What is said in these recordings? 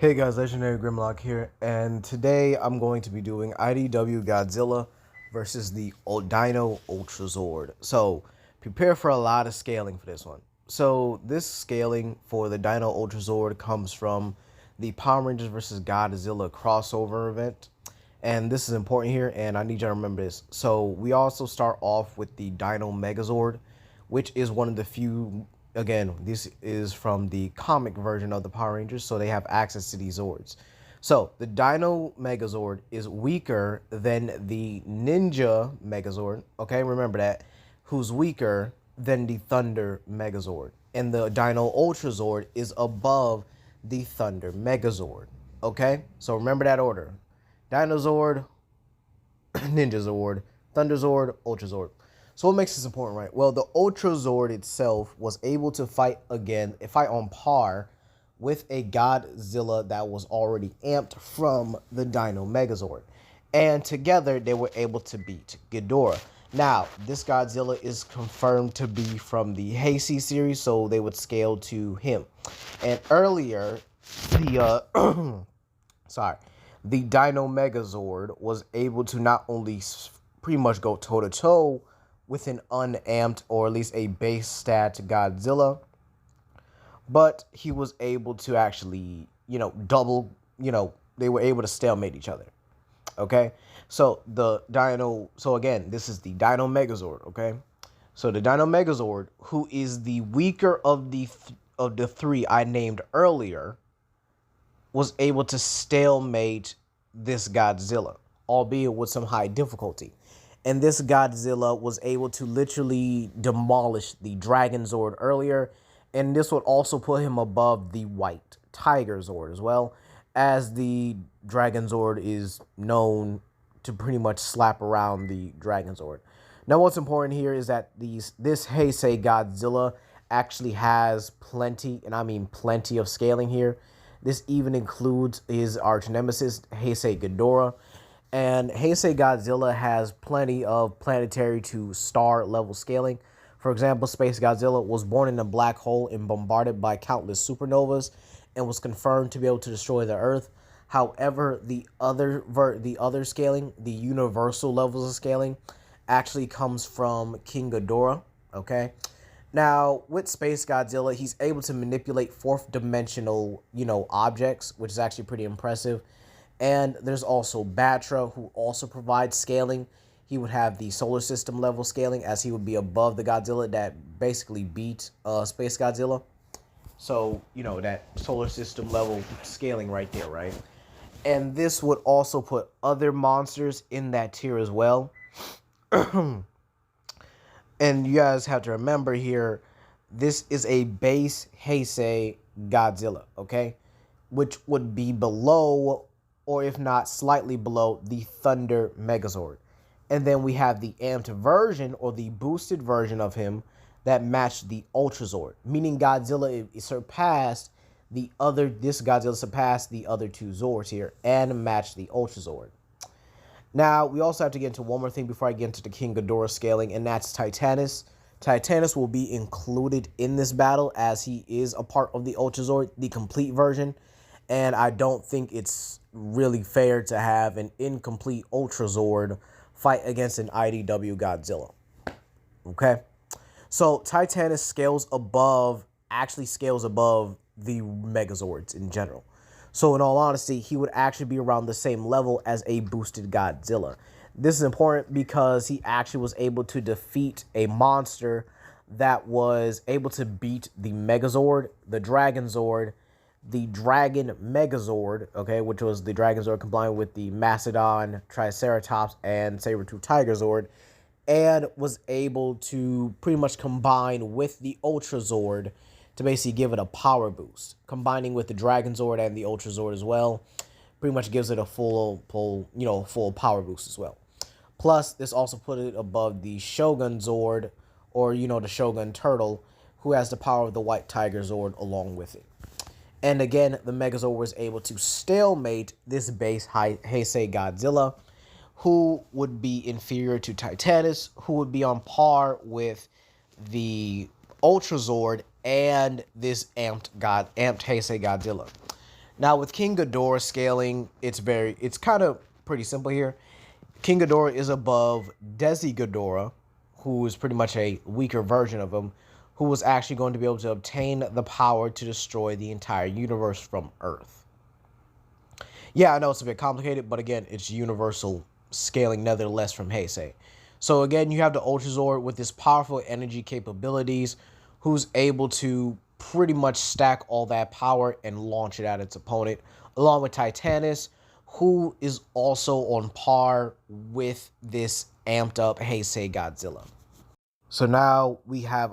Hey guys, Legendary Grimlock here, and today I'm going to be doing IDW Godzilla versus the Dino Ultrazord. So, prepare for a lot of scaling for this one. So, this scaling for the Dino Ultrazord comes from the Power Rangers versus Godzilla crossover event. And this is important here, and I need you to remember this. So, we also start off with the Dino Megazord, which is one of the few. Again, this is from the comic version of the Power Rangers, so they have access to these Zords. So, the Dino Megazord is weaker than the Ninja Megazord, okay, remember that, who's weaker than the Thunder Megazord. And the Dino Ultrazord is above the Thunder Megazord, okay? So, remember that order. Dinozord, Ninja Zord, Thunder Zord, Ultrazord. So what makes this important, right? Well, the Ultrazord itself was able to fight on par with a Godzilla that was already amped from the Dino Megazord. And together, they were able to beat Ghidorah. Now, this Godzilla is confirmed to be from the Heisei series, so they would scale to him. And earlier, the the Dino Megazord was able to not only pretty much go toe-to-toe with an unamped or at least a base stat Godzilla, but he was able to actually, double, they were able to stalemate each other. Okay, so again, this is the Dino Megazord. Okay, so the Dino Megazord, who is the weaker of the three I named earlier, was able to stalemate this Godzilla, albeit with some high difficulty. And this Godzilla was able to literally demolish the Dragon Zord earlier. And this would also put him above the White Tiger Zord as well, as the Dragon Zord is known to pretty much slap around the Dragon Zord. Now, what's important here is that this Heisei Godzilla actually has plenty, and I mean plenty of scaling here. This even includes his arch nemesis, Heisei Ghidorah. And Heisei Godzilla has plenty of planetary to star level scaling. For example, Space Godzilla was born in a black hole and bombarded by countless supernovas and was confirmed to be able to destroy the Earth. However, the other scaling, the universal levels of scaling, actually comes from King Ghidorah, okay? Now, with Space Godzilla, he's able to manipulate fourth dimensional, objects, which is actually pretty impressive. And there's also Batra, who also provides scaling. He would have the solar system level scaling, as he would be above the Godzilla that basically beat Space Godzilla. So, that solar system level scaling right there, right? And this would also put other monsters in that tier as well. And you guys have to remember here, this is a base Heisei Godzilla, okay? Which would be below, or if not slightly below, the Thunder Megazord. And then we have the amped version, or the boosted version of him, that matched the Ultrazord. Meaning this Godzilla surpassed the other two Zords here, and matched the Ultrazord. Now, we also have to get into one more thing before I get into the King Ghidorah scaling, and that's Titanus. Titanus will be included in this battle, as he is a part of the Ultrazord, the complete version. And I don't think it's really fair to have an incomplete Ultrazord fight against an IDW Godzilla. Okay? So Titanus scales above the Megazords in general. So in all honesty, he would actually be around the same level as a boosted Godzilla. This is important because he actually was able to defeat a monster that was able to beat the Megazord, the Dragon Zord, the Dragon Megazord, okay, which was the Dragon Zord combined with the Mastodon, Triceratops, and Saber-Tooth Tiger Zord, and was able to pretty much combine with the Ultrazord to basically give it a power boost. Combining with the Dragon Zord and the Ultrazord as well, pretty much gives it a full power boost as well. Plus, this also put it above the Shogun Zord, or the Shogun Turtle, who has the power of the White Tiger Zord along with it. And again, the Megazord was able to stalemate this base Heisei Godzilla, who would be inferior to Titanus, who would be on par with the Ultrazord and this amped Heisei Godzilla. Now with King Ghidorah scaling, it's kind of pretty simple here. King Ghidorah is above Desi Ghidorah, who is pretty much a weaker version of him, who was actually going to be able to obtain the power to destroy the entire universe from Earth. Yeah, I know it's a bit complicated, but again, it's universal scaling nevertheless from Heisei. So again, you have the Ultrazord with his powerful energy capabilities, who's able to pretty much stack all that power and launch it at its opponent, along with Titanus, who is also on par with this amped up Heisei Godzilla. So now we have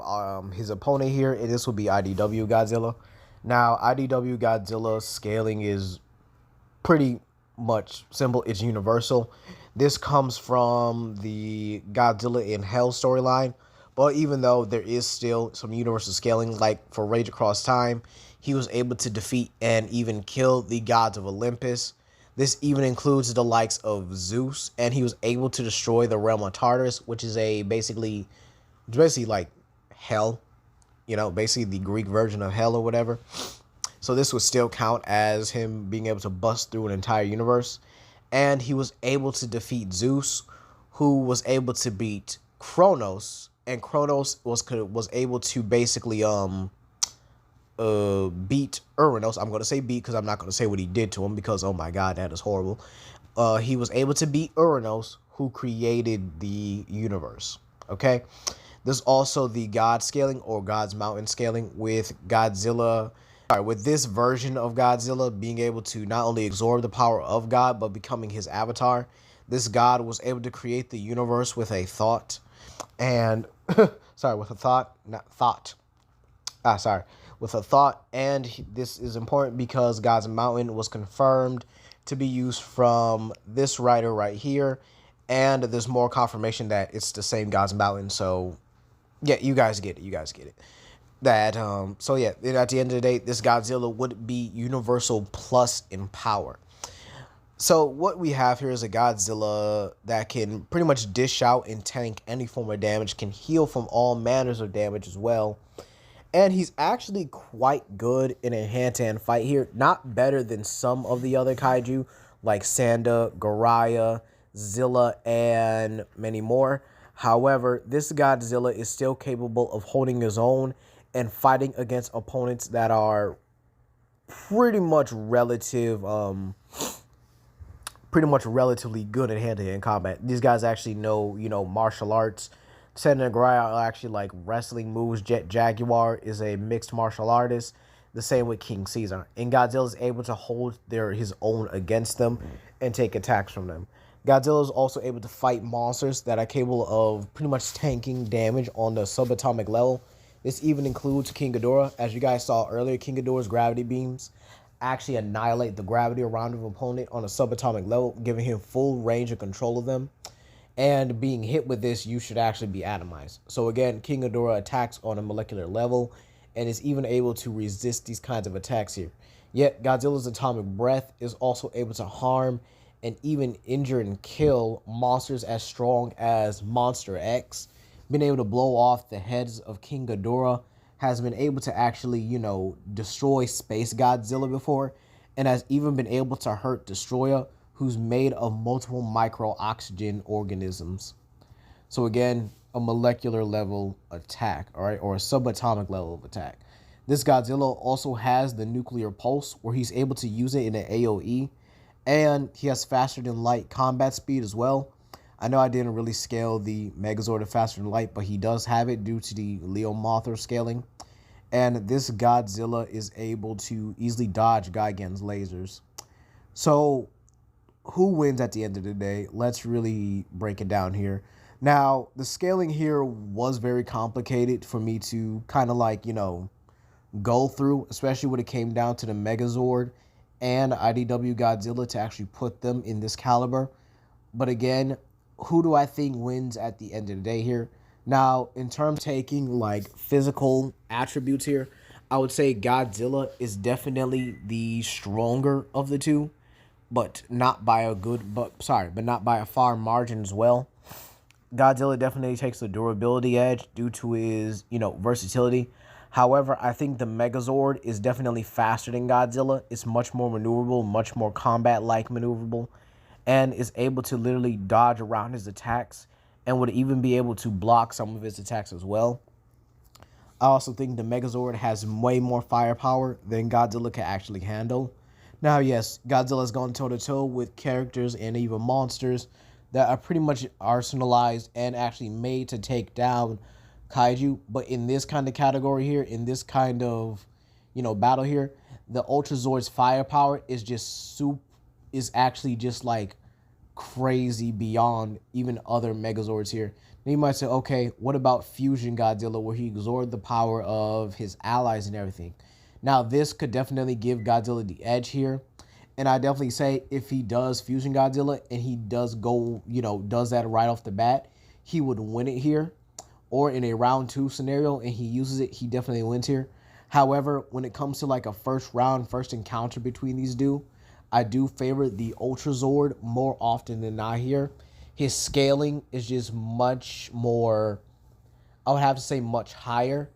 his opponent here, and this will be IDW Godzilla. Now, IDW Godzilla scaling is pretty much simple. It's universal. This comes from the Godzilla in Hell storyline. But even though there is still some universal scaling, like for Rage Across Time, he was able to defeat and even kill the gods of Olympus. This even includes the likes of Zeus, and he was able to destroy the realm of Tartarus, which is basically like hell, basically the Greek version of hell or whatever. So this would still count as him being able to bust through an entire universe. And he was able to defeat Zeus, who was able to beat Kronos, and Kronos was able to basically beat Uranos. I'm going to say beat because I'm not going to say what he did to him because, oh my god, that is horrible. He was able to beat Uranos, who created the universe. Okay? There's also the God scaling or God's mountain scaling with Godzilla. With this version of Godzilla being able to not only absorb the power of God, but becoming his avatar. This God was able to create the universe with a thought. And, with a thought, not thought. With a thought. And this is important because God's mountain was confirmed to be used from this writer right here. And there's more confirmation that it's the same God's mountain. So, yeah, you guys get it. At the end of the day, this Godzilla would be universal plus in power. So what we have here is a Godzilla that can pretty much dish out and tank any form of damage, can heal from all manners of damage as well. And he's actually quite good in a hand-to-hand fight here. Not better than some of the other kaiju, like Sanda, Goriya, Zilla, and many more. However, this Godzilla is still capable of holding his own and fighting against opponents that are pretty much relatively good at hand-to-hand combat. These guys actually know, martial arts. Sanda and Goriya are actually like wrestling moves. Jet Jaguar is a mixed martial artist. The same with King Caesar. And Godzilla is able to hold his own against them and take attacks from them. Godzilla is also able to fight monsters that are capable of pretty much tanking damage on the subatomic level. This even includes King Ghidorah. As you guys saw earlier, King Ghidorah's gravity beams actually annihilate the gravity around an opponent on a subatomic level, giving him full range of control of them. And being hit with this, you should actually be atomized. So again, King Ghidorah attacks on a molecular level and is even able to resist these kinds of attacks here. Yet Godzilla's atomic breath is also able to harm and even injure and kill monsters as strong as Monster X. Been able to blow off the heads of King Ghidorah, has been able to actually, destroy Space Godzilla before, and has even been able to hurt Destroyer, who's made of multiple micro-oxygen organisms. So again, a molecular level attack, all right, or a subatomic level of attack. This Godzilla also has the nuclear pulse, where he's able to use it in an AoE, and he has faster than light combat speed as well. I know I didn't really scale the Megazord of faster than light, but he does have it due to the Leo Mothra scaling. And this Godzilla is able to easily dodge Gigan's lasers. So, who wins at the end of the day? Let's really break it down here. Now, the scaling here was very complicated for me to kind of go through, especially when it came down to the Megazord and IDW Godzilla to actually put them in this caliber. But again, who do I think wins at the end of the day here? Now, in terms of taking physical attributes here, I would say Godzilla is definitely the stronger of the two, but not by a far margin as well. Godzilla definitely takes the durability edge due to his, versatility. However, I think the Megazord is definitely faster than Godzilla. It's much more maneuverable, much more combat-like maneuverable, and is able to literally dodge around his attacks and would even be able to block some of his attacks as well. I also think the Megazord has way more firepower than Godzilla can actually handle. Now, yes, Godzilla's gone toe-to-toe with characters and even monsters that are pretty much arsenalized and actually made to take down kaiju. But in this kind of category here, in this kind of, battle here, the Ultrazord's firepower is is actually just like crazy beyond even other Megazords here. Now you might say, okay, what about Fusion Godzilla, where he absorbed the power of his allies and everything? Now, this could definitely give Godzilla the edge here. And I definitely say if he does Fusion Godzilla and he does go, does that right off the bat, he would win it here. Or in a round 2 scenario and he uses it, he definitely wins here. However, when it comes to like a first encounter between these two, I do favor the Ultrazord more often than not here. His scaling is just much more, I would have to say much higher,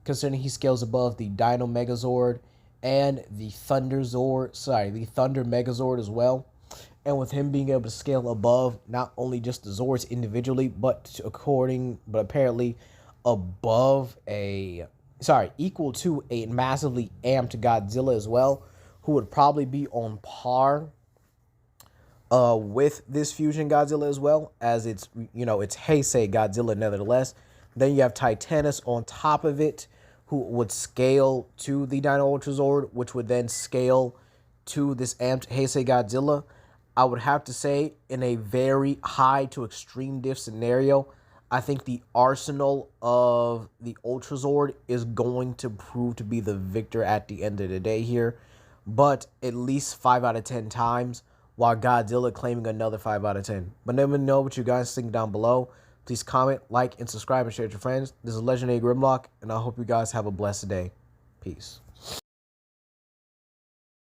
considering he scales above the Dino Megazord and the Thunder Megazord as well. And with him being able to scale above not only just the Zords individually, but apparently equal to a massively amped Godzilla as well, who would probably be on par with this Fusion Godzilla as well, as it's Heisei Godzilla nevertheless. Then you have Titanus on top of it, who would scale to the Dino Ultrazord, which would then scale to this amped Heisei Godzilla. I would have to say, in a very high to extreme diff scenario, I think the arsenal of the Ultrazord is going to prove to be the victor at the end of the day here, but at least 5 out of 10 times, while Godzilla claiming another 5 out of 10. But let me know what you guys think down below. Please comment, like, and subscribe, and share with your friends. This is Legendary Grimlock, and I hope you guys have a blessed day. Peace.